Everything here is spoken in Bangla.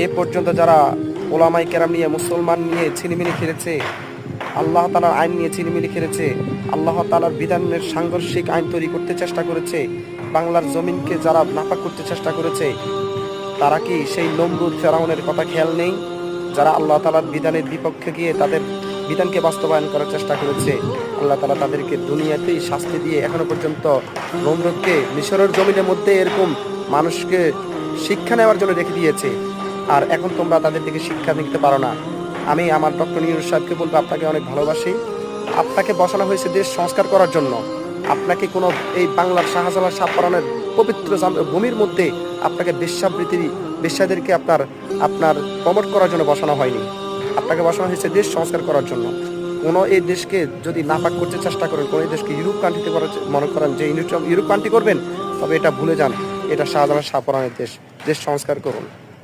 এ পর্যন্ত যারা ওলামায়ে কেরাম নিয়ে, মুসলমান নিয়ে ছিনিমিনি খেলেছে, আল্লাহ তাআলার আইন নিয়ে ছিনিমিনি খেলেছে, আল্লাহ তাআলার বিধানের সাংঘর্ষিক আইন তৈরি করতে চেষ্টা করেছে, বাংলার জমিনকে যারা নাপাক করতে চেষ্টা করেছে, তারা কি সেই নমরুদ ফেরাউনের কথা খেয়াল নেই? যারা আল্লাহ তাআলার বিধানের বিপক্ষে গিয়ে তাদের বিধানকে বাস্তবায়ন করার চেষ্টা করেছে, আল্লাহ তাআলা তাদেরকে দুনিয়াতেই শাস্তি দিয়ে এখনো পর্যন্ত নমরুদকে মিশরের জমিনের মধ্যে এরকম মানুষকে শিক্ষা নেওয়ার জন্য রেখে দিয়েছে। আর এখন তোমরা তাদের থেকে শিক্ষা নিতে পারো না। আমি আমার ডক্টর ইউনূস সাহেবকে বলবো, আপনাকে অনেক ভালোবাসি। আপনাকে বসানো হয়েছে দেশ সংস্কার করার জন্য। আপনাকে কোনো এই বাংলার শাহজালাল শাহপরানের পবিত্র ভূমির মধ্যে আপনাকে বেশ্যাদেরকে আপনার আপনার প্রমোট করার জন্য বসানো হয়নি। আপনাকে বসানো হয়েছে দেশ সংস্কার করার জন্য। কোনো এই দেশকে যদি নাপাক করতে চেষ্টা করেন, কোনো এই দেশকে ইউরোপ কান্ট্রিতে মনে করেন যে ইউরোপ কান্ট্রি করবেন, তবে এটা ভুলে যান, এটা শাহজালাল শাহপরানের দেশ। দেশ সংস্কার করুন।